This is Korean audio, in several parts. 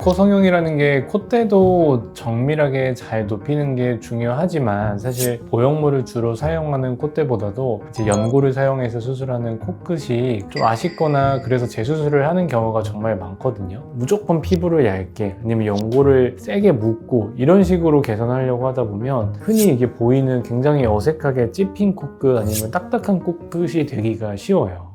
코 성형이라는 게 콧대도 정밀하게 잘 높이는 게 중요하지만 사실 보형물을 주로 사용하는 콧대보다도 이제 연고를 사용해서 수술하는 코끝이 좀 아쉽거나 그래서 재수술을 하는 경우가 정말 많거든요. 무조건 피부를 얇게 아니면 연고를 세게 묶고 이런 식으로 개선하려고 하다 보면 흔히 이게 보이는 굉장히 어색하게 찝힌 코끝 아니면 딱딱한 코끝이 되기가 쉬워요.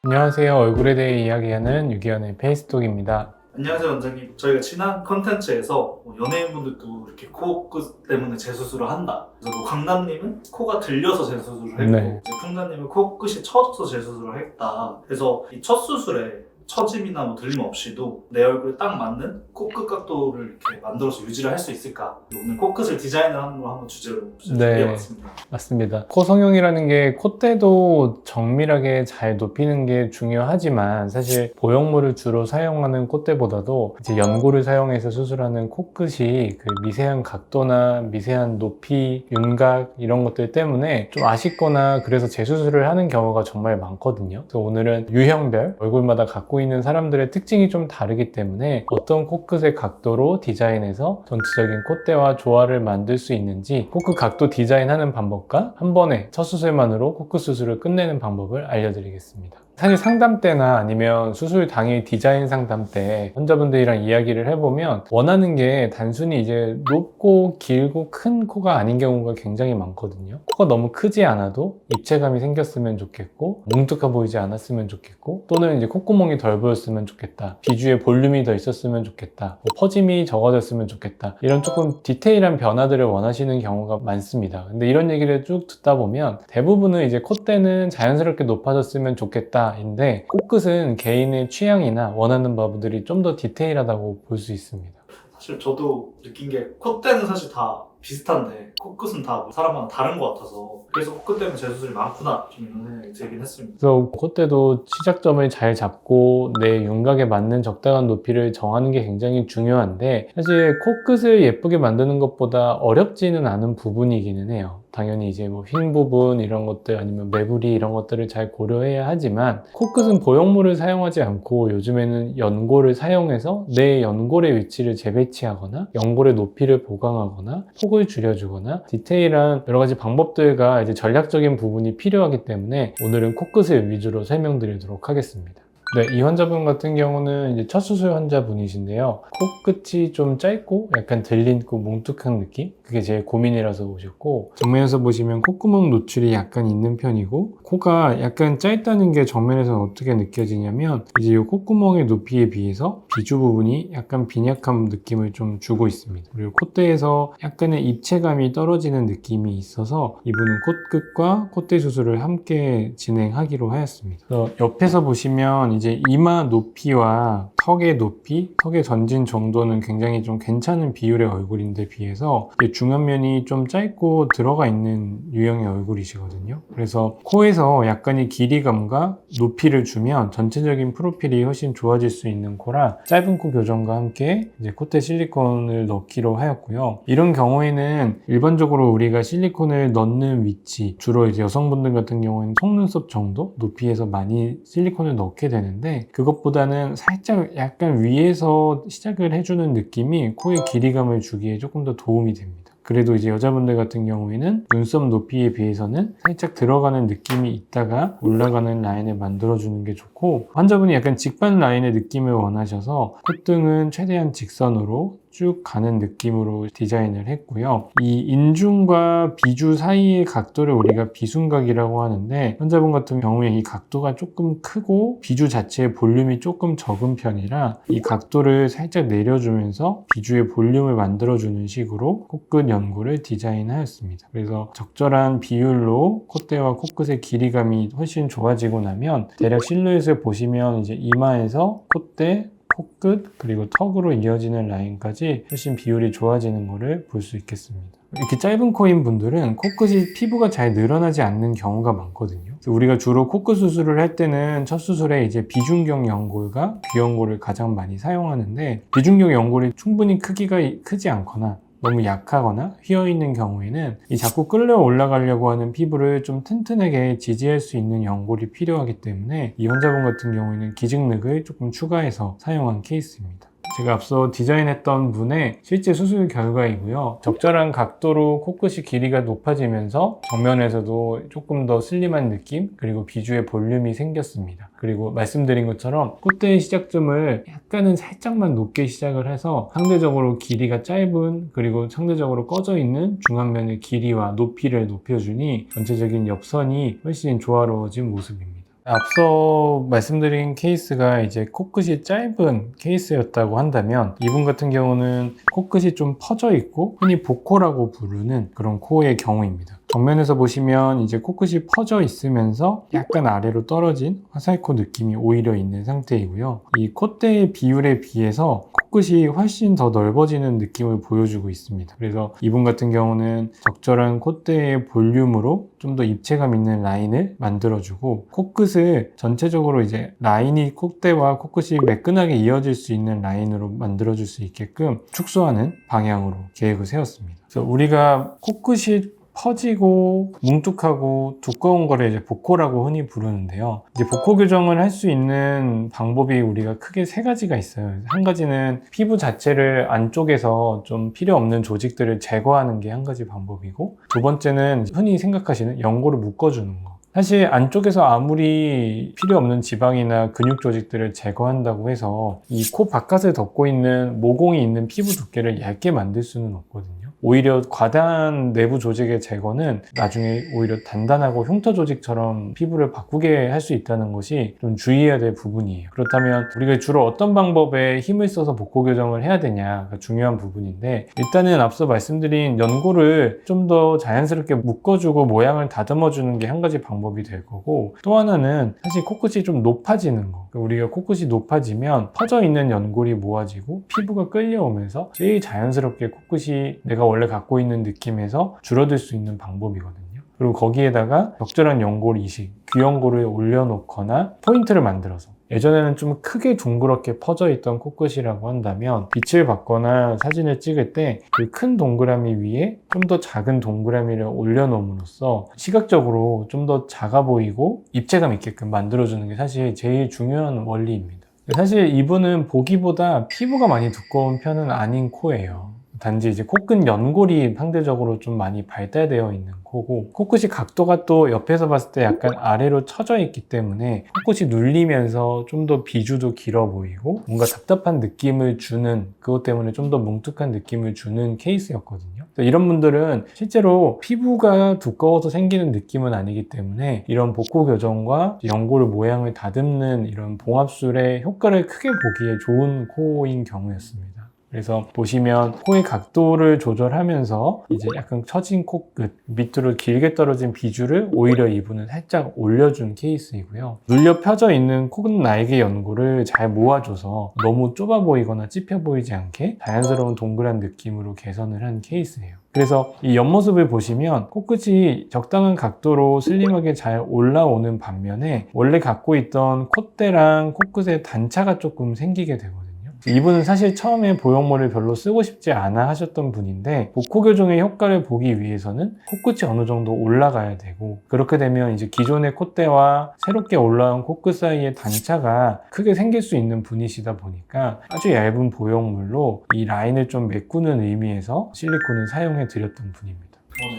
안녕하세요. 얼굴에 대해 이야기하는 유기현의 페이스톡입니다. 안녕하세요 원장님. 저희가 지난 컨텐츠에서 연예인분들도 이렇게 코끝 때문에 재수술을 한다. 그래서 뭐 강남님은 코가 들려서 재수술을 했고 네. 이제 풍자님은 코끝이 처져서 재수술을 했다. 그래서 이 첫 수술에 처짐이나 뭐 들림 없이도 내 얼굴에 딱 맞는 코끝 각도를 이렇게 만들어서 유지를 할 수 있을까? 오늘 코끝을 디자인을 하는 걸 한번 주제로 준비해봤습니다. 맞습니다. 코 성형이라는 게 콧대도 정밀하게 잘 높이는 게 중요하지만 사실 보형물을 주로 사용하는 콧대보다도 이제 연고를 사용해서 수술하는 코끝이 그 미세한 각도나 미세한 높이, 윤곽 이런 것들 때문에 좀 아쉽거나 그래서 재수술을 하는 경우가 정말 많거든요. 그래서 오늘은 유형별 얼굴마다 갖고 있는 사람들의 특징이 좀 다르기 때문에 어떤 코끝의 각도로 디자인해서 전체적인 콧대와 조화를 만들 수 있는지 코끝 각도 디자인하는 방법과 한 번에 첫 수술만으로 코끝 수술을 끝내는 방법을 알려드리겠습니다. 사실 상담 때나 아니면 수술 당일 디자인 상담 때 환자분들이랑 이야기를 해보면 원하는 게 단순히 이제 높고 길고 큰 코가 아닌 경우가 굉장히 많거든요. 코가 너무 크지 않아도 입체감이 생겼으면 좋겠고 뭉툭해 보이지 않았으면 좋겠고 또는 이제 콧구멍이 덜 보였으면 좋겠다. 비주에 볼륨이 더 있었으면 좋겠다. 뭐 퍼짐이 적어졌으면 좋겠다. 이런 조금 디테일한 변화들을 원하시는 경우가 많습니다. 근데 이런 얘기를 쭉 듣다 보면 대부분은 이제 콧대는 자연스럽게 높아졌으면 좋겠다 인데 코끝은 개인의 취향이나 원하는 부분들이 좀 더 디테일하다고 볼 수 있습니다. 사실 저도 느낀 게 콧대는 사실 다 비슷한데 코끝은 다 사람마다 다른 것 같아서 그래서 코끝 때문에 재수술이 많구나 좀 이런 생각이 들긴 했습니다. 그래서 콧대도 시작점을 잘 잡고 내 윤곽에 맞는 적당한 높이를 정하는 게 굉장히 중요한데 사실 코끝을 예쁘게 만드는 것보다 어렵지는 않은 부분이기는 해요. 당연히 이제 뭐 휭 부분 이런 것들 아니면 매부리 이런 것들을 잘 고려해야 하지만 코끝은 보형물을 사용하지 않고 요즘에는 연고를 사용해서 내 연골의 위치를 재배치하거나 연골의 높이를 보강하거나 폭을 줄여주거나 디테일한 여러 가지 방법들과 이제 전략적인 부분이 필요하기 때문에 오늘은 코끝을 위주로 설명드리도록 하겠습니다. 네, 이 환자분 같은 경우는 이제 첫 수술 환자분이신데요. 코끝이 좀 짧고 약간 들림고 뭉툭한 느낌? 그게 제일 고민이라서 오셨고 정면에서 보시면 콧구멍 노출이 약간 있는 편이고 코가 약간 짧다는 게 정면에서는 어떻게 느껴지냐면 이제 이 콧구멍의 높이에 비해서 비주 부분이 약간 빈약한 느낌을 좀 주고 있습니다. 그리고 콧대에서 약간의 입체감이 떨어지는 느낌이 있어서 이분은 코끝과 콧대 수술을 함께 진행하기로 하였습니다. 그래서 옆에서 보시면 이제 이마 높이와 턱의 높이, 턱의 전진 정도는 굉장히 좀 괜찮은 비율의 얼굴인데 비해서 중안면이 좀 짧고 들어가 있는 유형의 얼굴이시거든요. 그래서 코에서 약간의 길이감과 높이를 주면 전체적인 프로필이 훨씬 좋아질 수 있는 코라 짧은 코 교정과 함께 이제 콧대 실리콘을 넣기로 하였고요. 이런 경우에는 일반적으로 우리가 실리콘을 넣는 위치, 주로 이제 여성분들 같은 경우에는 속눈썹 정도 높이에서 많이 실리콘을 넣게 되는데 그것보다는 살짝 약간 위에서 시작을 해주는 느낌이 코의 길이감을 주기에 조금 더 도움이 됩니다. 그래도 이제 여자분들 같은 경우에는 눈썹 높이에 비해서는 살짝 들어가는 느낌이 있다가 올라가는 라인을 만들어주는 게 좋고 환자분이 약간 직반 라인의 느낌을 원하셔서 콧등은 최대한 직선으로 쭉 가는 느낌으로 디자인을 했고요. 이 인중과 비주 사이의 각도를 우리가 비순각이라고 하는데 환자분 같은 경우에 이 각도가 조금 크고 비주 자체의 볼륨이 조금 적은 편이라 이 각도를 살짝 내려주면서 비주의 볼륨을 만들어주는 식으로 코끝 연고를 디자인하였습니다. 그래서 적절한 비율로 콧대와 코끝의 길이감이 훨씬 좋아지고 나면 대략 실루엣을 보시면 이제 이마에서 콧대, 코끝 그리고 턱으로 이어지는 라인까지 훨씬 비율이 좋아지는 것을 볼 수 있겠습니다. 이렇게 짧은 코인 분들은 코끝이 피부가 잘 늘어나지 않는 경우가 많거든요. 그래서 우리가 주로 코끝 수술을 할 때는 첫 수술에 이제 비중격 연골과 귀연골을 가장 많이 사용하는데 비중격 연골이 충분히 크기가 크지 않거나 너무 약하거나 휘어있는 경우에는 이 자꾸 끌려 올라가려고 하는 피부를 좀 튼튼하게 지지할 수 있는 연골이 필요하기 때문에 이 환자분 같은 경우에는 기증력을 조금 추가해서 사용한 케이스입니다. 제가 앞서 디자인했던 분의 실제 수술 결과이고요. 적절한 각도로 코끝이 길이가 높아지면서 정면에서도 조금 더 슬림한 느낌, 그리고 비주의 볼륨이 생겼습니다. 그리고 말씀드린 것처럼 콧대의 시작점을 약간은 살짝만 높게 시작을 해서 상대적으로 길이가 짧은, 그리고 상대적으로 꺼져 있는 중앙면의 길이와 높이를 높여주니 전체적인 옆선이 훨씬 조화로워진 모습입니다. 앞서 말씀드린 케이스가 이제 코끝이 짧은 케이스였다고 한다면, 이분 같은 경우는 코끝이 좀 퍼져 있고 흔히 복코라고 부르는 그런 코의 경우입니다. 정면에서 보시면 이제 코끝이 퍼져 있으면서 약간 아래로 떨어진 화살코 느낌이 오히려 있는 상태이고요. 이 콧대의 비율에 비해서 코끝이 훨씬 더 넓어지는 느낌을 보여주고 있습니다. 그래서 이분 같은 경우는 적절한 콧대의 볼륨으로 좀 더 입체감 있는 라인을 만들어주고, 코끝을 전체적으로 이제 라인이 콧대와 코끝이 매끈하게 이어질 수 있는 라인으로 만들어줄 수 있게끔 축소하는 방향으로 계획을 세웠습니다. 그래서 우리가 코끝이 퍼지고 뭉툭하고 두꺼운 거를 이제 복코라고 흔히 부르는데요. 이제 복코 교정을 할 수 있는 방법이 우리가 크게 세 가지가 있어요. 한 가지는 피부 자체를 안쪽에서 좀 필요 없는 조직들을 제거하는 게 한 가지 방법이고, 두 번째는 흔히 생각하시는 연골을 묶어주는 거. 사실 안쪽에서 아무리 필요 없는 지방이나 근육 조직들을 제거한다고 해서 이 코 바깥을 덮고 있는 모공이 있는 피부 두께를 얇게 만들 수는 없거든요. 오히려 과다한 내부 조직의 제거는 나중에 오히려 단단하고 흉터 조직처럼 피부를 바꾸게 할 수 있다는 것이 좀 주의해야 될 부분이에요. 그렇다면 우리가 주로 어떤 방법에 힘을 써서 복코 교정을 해야 되냐가 중요한 부분인데, 일단은 앞서 말씀드린 연골을 좀 더 자연스럽게 묶어주고 모양을 다듬어주는 게 한 가지 방법이 될 거고, 또 하나는 사실 코끝이 좀 높아지는 거. 우리가 코끝이 높아지면 퍼져 있는 연골이 모아지고 피부가 끌려오면서 제일 자연스럽게 코끝이 내가 원래 갖고 있는 느낌에서 줄어들 수 있는 방법이거든요. 그리고 거기에다가 적절한 연골 이식, 귀연골을 올려놓거나 포인트를 만들어서, 예전에는 좀 크게 둥그렇게 퍼져 있던 코끝이라고 한다면 빛을 받거나 사진을 찍을 때 그 큰 동그라미 위에 좀 더 작은 동그라미를 올려놓음으로써 시각적으로 좀 더 작아 보이고 입체감 있게끔 만들어주는 게 사실 제일 중요한 원리입니다. 사실 이분은 보기보다 피부가 많이 두꺼운 편은 아닌 코예요. 단지 이제 코끝 연골이 상대적으로 좀 많이 발달되어 있는 코고, 코끝이 각도가 또 옆에서 봤을 때 약간 아래로 처져 있기 때문에 코끝이 눌리면서 좀 더 비주도 길어 보이고 뭔가 답답한 느낌을 주는, 그것 때문에 좀 더 뭉툭한 느낌을 주는 케이스였거든요. 이런 분들은 실제로 피부가 두꺼워서 생기는 느낌은 아니기 때문에 이런 복코 교정과 연골 모양을 다듬는 이런 봉합술의 효과를 크게 보기에 좋은 코인 경우였습니다. 그래서 보시면 코의 각도를 조절하면서 이제 약간 처진 코끝, 밑으로 길게 떨어진 비주를 오히려 이분은 살짝 올려준 케이스이고요. 눌려 펴져 있는 코끝 날개 연골을 잘 모아줘서 너무 좁아 보이거나 찝혀 보이지 않게 자연스러운 동그란 느낌으로 개선을 한 케이스예요. 그래서 이 옆모습을 보시면 코끝이 적당한 각도로 슬림하게 잘 올라오는 반면에 원래 갖고 있던 콧대랑 코끝에 단차가 조금 생기게 되거든요. 이분은 사실 처음에 보형물을 별로 쓰고 싶지 않아 하셨던 분인데, 복코 교정의 효과를 보기 위해서는 코끝이 어느 정도 올라가야 되고, 그렇게 되면 이제 기존의 콧대와 새롭게 올라온 코끝 사이의 단차가 크게 생길 수 있는 분이시다 보니까 아주 얇은 보형물로 이 라인을 좀 메꾸는 의미에서 실리콘을 사용해 드렸던 분입니다.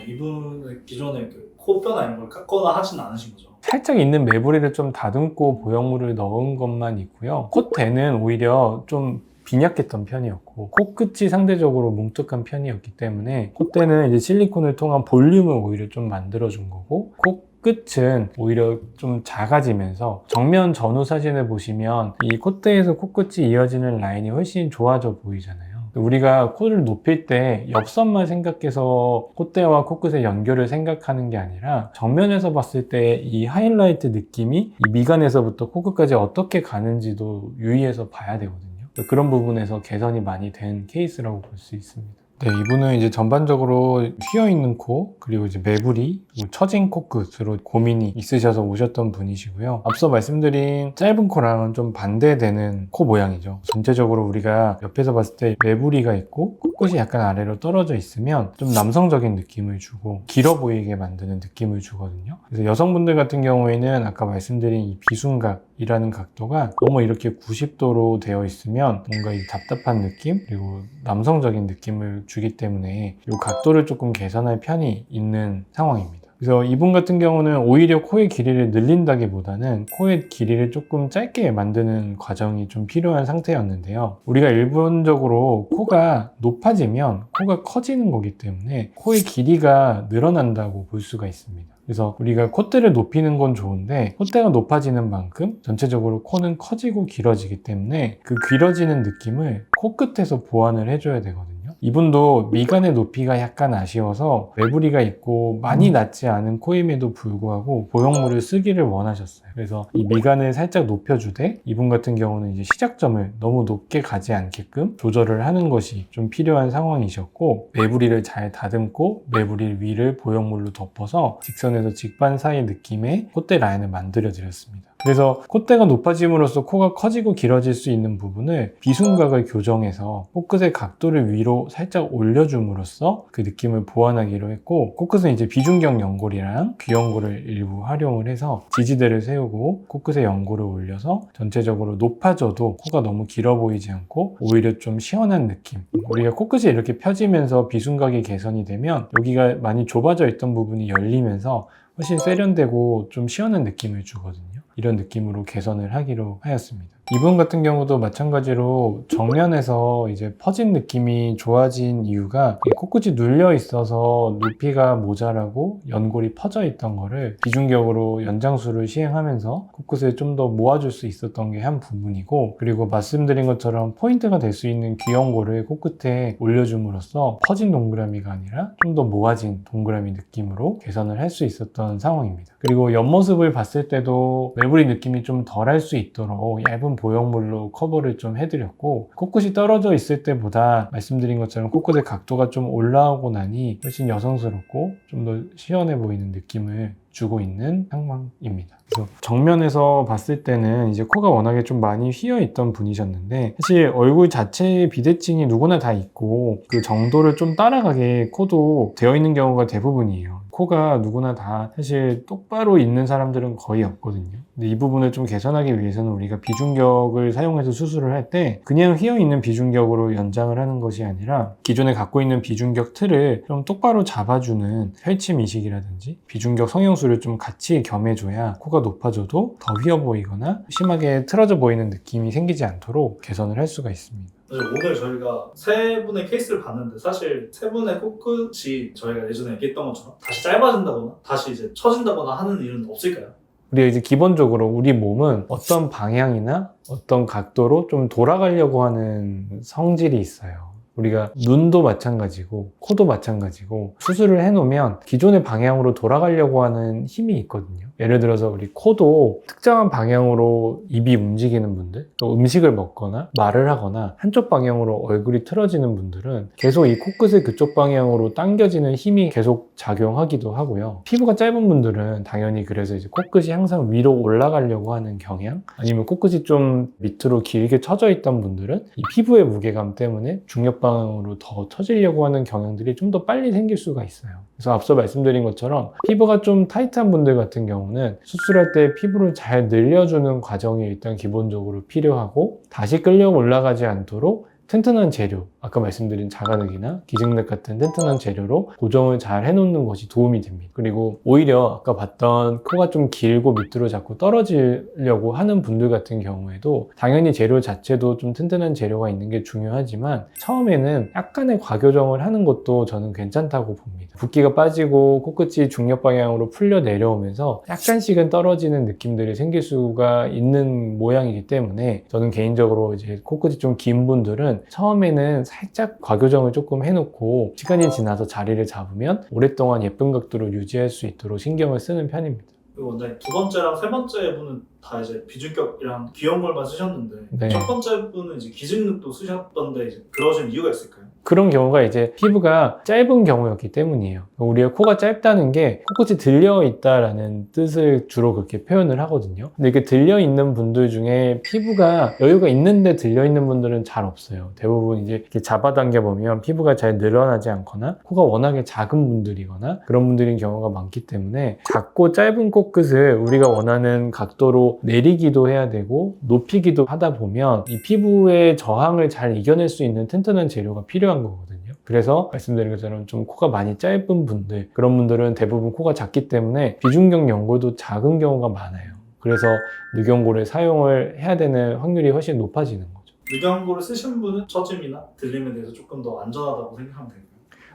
이분은 기존에 그 코뼈나 이런 걸 깎거나 하진 않으신 거죠? 살짝 있는 매부리를 좀 다듬고 보형물을 넣은 것만 있고요. 콧대는 오히려 좀 빈약했던 편이었고, 코끝이 상대적으로 뭉툭한 편이었기 때문에 콧대는 이제 실리콘을 통한 볼륨을 오히려 좀 만들어준 거고, 끝은 오히려 좀 작아지면서 정면 전후 사진을 보시면 이 콧대에서 코끝이 이어지는 라인이 훨씬 좋아져 보이잖아요. 우리가 코를 높일 때 옆선만 생각해서 콧대와 코끝의 연결을 생각하는 게 아니라 정면에서 봤을 때 이 하이라이트 느낌이 이 미간에서부터 코끝까지 어떻게 가는지도 유의해서 봐야 되거든요. 그런 부분에서 개선이 많이 된 케이스라고 볼 수 있습니다. 네, 이분은 이제 전반적으로 휘어있는 코, 그리고 이제 매부리, 그리고 처진 코끝으로 고민이 있으셔서 오셨던 분이시고요. 앞서 말씀드린 짧은 코랑은 좀 반대되는 코 모양이죠. 전체적으로 우리가 옆에서 봤을 때 매부리가 있고 코끝이 약간 아래로 떨어져 있으면 좀 남성적인 느낌을 주고 길어 보이게 만드는 느낌을 주거든요. 그래서 여성분들 같은 경우에는 아까 말씀드린 이 비순각이라는 각도가 너무 이렇게 90도로 되어 있으면 뭔가 이 답답한 느낌, 그리고 남성적인 느낌을 주기 때문에 이 각도를 조금 개선할 편이 있는 상황입니다. 그래서 이분 같은 경우는 오히려 코의 길이를 늘린다기보다는 코의 길이를 조금 짧게 만드는 과정이 좀 필요한 상태였는데요. 우리가 일반적으로 코가 높아지면 코가 커지는 거기 때문에 코의 길이가 늘어난다고 볼 수가 있습니다. 그래서 우리가 콧대를 높이는 건 좋은데 콧대가 높아지는 만큼 전체적으로 코는 커지고 길어지기 때문에 그 길어지는 느낌을 코끝에서 보완을 해줘야 되거든요. 이분도 미간의 높이가 약간 아쉬워서 매부리가 있고 많이 낮지 않은 코임에도 불구하고 보형물을 쓰기를 원하셨어요. 그래서 이 미간을 살짝 높여주되 이분 같은 경우는 이제 시작점을 너무 높게 가지 않게끔 조절을 하는 것이 좀 필요한 상황이셨고, 매부리를 잘 다듬고 매부리 위를 보형물로 덮어서 직선에서 직반 사이 느낌의 콧대 라인을 만들어 드렸습니다. 그래서 콧대가 높아짐으로써 코가 커지고 길어질 수 있는 부분을 비순각을 교정해서 코끝의 각도를 위로 살짝 올려줌으로써 그 느낌을 보완하기로 했고, 코끝은 이제 비중격 연골이랑 귀연골을 일부 활용을 해서 지지대를 세우고 코끝의 연골을 올려서 전체적으로 높아져도 코가 너무 길어 보이지 않고 오히려 좀 시원한 느낌, 우리가 코끝이 이렇게 펴지면서 비순각이 개선이 되면 여기가 많이 좁아져 있던 부분이 열리면서 훨씬 세련되고 좀 시원한 느낌을 주거든요. 이런 느낌으로 개선을 하기로 하였습니다. 이분 같은 경우도 마찬가지로 정면에서 이제 퍼진 느낌이 좋아진 이유가 코끝이 눌려 있어서 높이가 모자라고 연골이 퍼져 있던 거를 비중격으로 연장술을 시행하면서 코끝을 좀 더 모아줄 수 있었던 게 한 부분이고, 그리고 말씀드린 것처럼 포인트가 될 수 있는 귀연골을 코끝에 올려줌으로써 퍼진 동그라미가 아니라 좀 더 모아진 동그라미 느낌으로 개선을 할 수 있었던 상황입니다. 그리고 옆모습을 봤을 때도 매부리 느낌이 좀 덜 할 수 있도록 얇은 보형물로 커버를 좀 해드렸고, 코끝이 떨어져 있을 때보다 말씀드린 것처럼 코끝의 각도가 좀 올라오고 나니 훨씬 여성스럽고 좀 더 시원해 보이는 느낌을 주고 있는 상황입니다. 그래서 정면에서 봤을 때는 이제 코가 워낙에 좀 많이 휘어 있던 분이셨는데, 사실 얼굴 자체의 비대칭이 누구나 다 있고 그 정도를 좀 따라가게 코도 되어 있는 경우가 대부분이에요. 코가 누구나 다 사실 똑바로 있는 사람들은 거의 없거든요. 근데 이 부분을 좀 개선하기 위해서는 우리가 비중격을 사용해서 수술을 할 때 그냥 휘어 있는 비중격으로 연장을 하는 것이 아니라 기존에 갖고 있는 비중격 틀을 좀 똑바로 잡아주는 펼침 이식이라든지 비중격 성형술을 좀 같이 겸해줘야 코가 높아져도 더 휘어 보이거나 심하게 틀어져 보이는 느낌이 생기지 않도록 개선을 할 수가 있습니다. 오늘 저희가 세 분의 케이스를 봤는데 사실 세 분의 코끝이 저희가 예전에 얘기했던 것처럼 다시 짧아진다거나 다시 이제 처진다거나 하는 일은 없을까요? 우리가 이제 기본적으로 우리 몸은 어떤 방향이나 어떤 각도로 좀 돌아가려고 하는 성질이 있어요. 우리가 눈도 마찬가지고 코도 마찬가지고 수술을 해놓으면 기존의 방향으로 돌아가려고 하는 힘이 있거든요. 예를 들어서 우리 코도 특정한 방향으로 입이 움직이는 분들, 또 음식을 먹거나 말을 하거나 한쪽 방향으로 얼굴이 틀어지는 분들은 계속 이 코끝을 그쪽 방향으로 당겨지는 힘이 계속 작용하기도 하고요. 피부가 짧은 분들은 당연히 그래서 이제 코끝이 항상 위로 올라가려고 하는 경향, 아니면 코끝이 좀 밑으로 길게 처져 있던 분들은 이 피부의 무게감 때문에 중력 방향으로 더 처지려고 하는 경향들이 좀 더 빨리 생길 수가 있어요. 그래서 앞서 말씀드린 것처럼 피부가 좀 타이트한 분들 같은 경우는 수술할 때 피부를 잘 늘려주는 과정이 일단 기본적으로 필요하고, 다시 끌려 올라가지 않도록 튼튼한 재료, 아까 말씀드린 자가늑이나 기증맥 같은 튼튼한 재료로 고정을 잘 해놓는 것이 도움이 됩니다. 그리고 오히려 아까 봤던 코가 좀 길고 밑으로 자꾸 떨어지려고 하는 분들 같은 경우에도 당연히 재료 자체도 좀 튼튼한 재료가 있는 게 중요하지만 처음에는 약간의 과교정을 하는 것도 저는 괜찮다고 봅니다. 붓기가 빠지고 코끝이 중력 방향으로 풀려 내려오면서 약간씩은 떨어지는 느낌들이 생길 수가 있는 모양이기 때문에 저는 개인적으로 이제 코끝이 좀 긴 분들은 처음에는 살짝 과교정을 조금 해놓고 시간이 지나서 자리를 잡으면 오랫동안 예쁜 각도로 유지할 수 있도록 신경을 쓰는 편입니다. 그리고 원장님 두 번째랑 세 번째 분은 다 이제 비중격이랑 귀연골만 쓰셨는데 네. 첫 번째 분은 이제 기증력도 쓰셨던데 이제 그러신 이유가 있을까요? 그런 경우가 이제 피부가 짧은 경우였기 때문이에요. 우리가 코가 짧다는 게 코끝이 들려 있다라는 뜻을 주로 그렇게 표현을 하거든요. 근데 이렇게 들려 있는 분들 중에 피부가 여유가 있는데 들려 있는 분들은 잘 없어요. 대부분 이제 이렇게 잡아당겨 보면 피부가 잘 늘어나지 않거나 코가 워낙에 작은 분들이거나 그런 분들인 경우가 많기 때문에 작고 짧은 코끝을 우리가 원하는 각도로 내리기도 해야 되고 높이기도 하다 보면 이 피부의 저항을 잘 이겨낼 수 있는 튼튼한 재료가 필요한 거거든요. 그래서 말씀드린 것처럼 좀 코가 많이 짧은 분들, 그런 분들은 대부분 코가 작기 때문에 비중격 연골도 작은 경우가 많아요. 그래서 늑연골을 사용을 해야 되는 확률이 훨씬 높아지는 거죠. 늑연골을 쓰신 분은 처짐이나 들림에 대해서 조금 더 안전하다고 생각하면 될까요?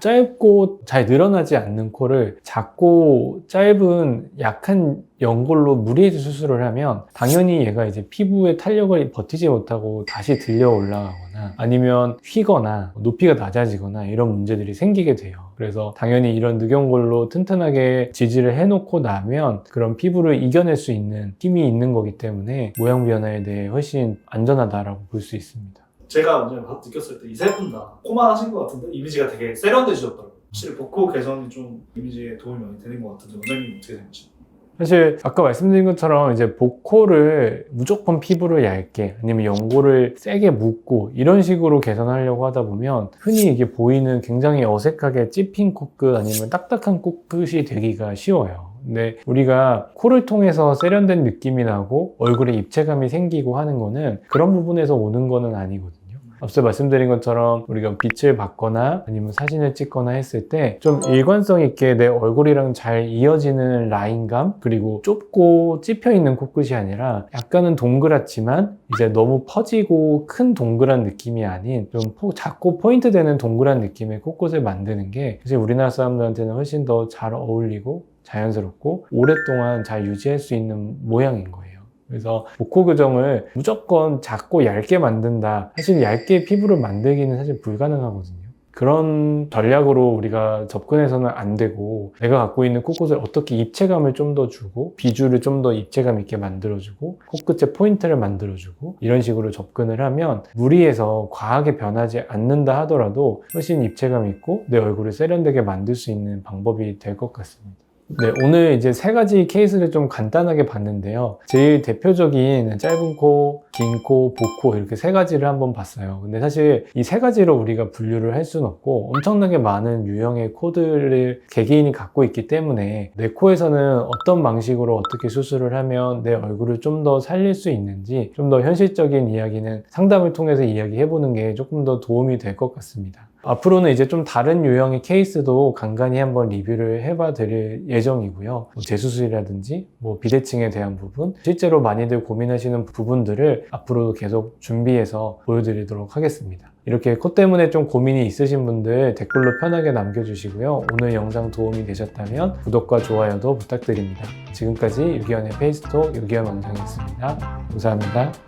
짧고 잘 늘어나지 않는 코를 작고 짧은 약한 연골로 무리해서 수술을 하면 당연히 얘가 이제 피부의 탄력을 버티지 못하고 다시 들려 올라가거나 아니면 휘거나 높이가 낮아지거나 이런 문제들이 생기게 돼요. 그래서 당연히 이런 늑연골로 튼튼하게 지지를 해놓고 나면 그런 피부를 이겨낼 수 있는 힘이 있는 거기 때문에 모양 변화에 대해 훨씬 안전하다라고 볼 수 있습니다. 제가 먼저 느꼈을 때 이 세 분 다 코만 하신 것 같은데 이미지가 되게 세련되셨더라고요. 확실히 복코 개선이 좀 이미지에 도움이 많이 되는 것 같은데 원장님 어떻게 생각하시나요? 사실 아까 말씀드린 것처럼 이제 복코를 무조건 피부를 얇게 아니면 연골을 세게 묶고 이런 식으로 개선하려고 하다 보면 흔히 이게 보이는 굉장히 어색하게 찝힌 코끝 아니면 딱딱한 코끝이 되기가 쉬워요. 근데 우리가 코를 통해서 세련된 느낌이 나고 얼굴에 입체감이 생기고 하는 거는 그런 부분에서 오는 거는 아니거든요. 앞서 말씀드린 것처럼 우리가 빛을 받거나 아니면 사진을 찍거나 했을 때 좀 일관성 있게 내 얼굴이랑 잘 이어지는 라인감 그리고 좁고 찝혀있는 코끝이 아니라 약간은 동그랗지만 이제 너무 퍼지고 큰 동그란 느낌이 아닌 좀 작고 포인트 되는 동그란 느낌의 코끝을 만드는 게 사실 우리나라 사람들한테는 훨씬 더 잘 어울리고 자연스럽고 오랫동안 잘 유지할 수 있는 모양인 거예요. 그래서 복코 교정을 무조건 작고 얇게 만든다. 사실 얇게 피부를 만들기는 사실 불가능하거든요. 그런 전략으로 우리가 접근해서는 안 되고 내가 갖고 있는 코끝을 어떻게 입체감을 좀 더 주고 비주를 좀 더 입체감 있게 만들어주고 코끝에 포인트를 만들어주고 이런 식으로 접근을 하면 무리해서 과하게 변하지 않는다 하더라도 훨씬 입체감 있고 내 얼굴을 세련되게 만들 수 있는 방법이 될 것 같습니다. 네, 오늘 이제 세 가지 케이스를 좀 간단하게 봤는데요. 제일 대표적인 짧은 코, 긴 코, 복코 이렇게 세 가지를 한번 봤어요. 근데 사실 이 세 가지로 우리가 분류를 할 수는 없고 엄청나게 많은 유형의 코들을 개개인이 갖고 있기 때문에 내 코에서는 어떤 방식으로 어떻게 수술을 하면 내 얼굴을 좀 더 살릴 수 있는지 좀 더 현실적인 이야기는 상담을 통해서 이야기해보는 게 조금 더 도움이 될 것 같습니다. 앞으로는 이제 좀 다른 유형의 케이스도 간간히 한번 리뷰를 해봐 드릴 예정이고요. 재수술이라든지 비대칭에 대한 부분, 실제로 많이들 고민하시는 부분들을 앞으로도 계속 준비해서 보여드리도록 하겠습니다. 이렇게 코 때문에 좀 고민이 있으신 분들 댓글로 편하게 남겨주시고요. 오늘 영상 도움이 되셨다면 구독과 좋아요도 부탁드립니다. 지금까지 유기현의 페이스톡 유기현 원장이었습니다. 감사합니다.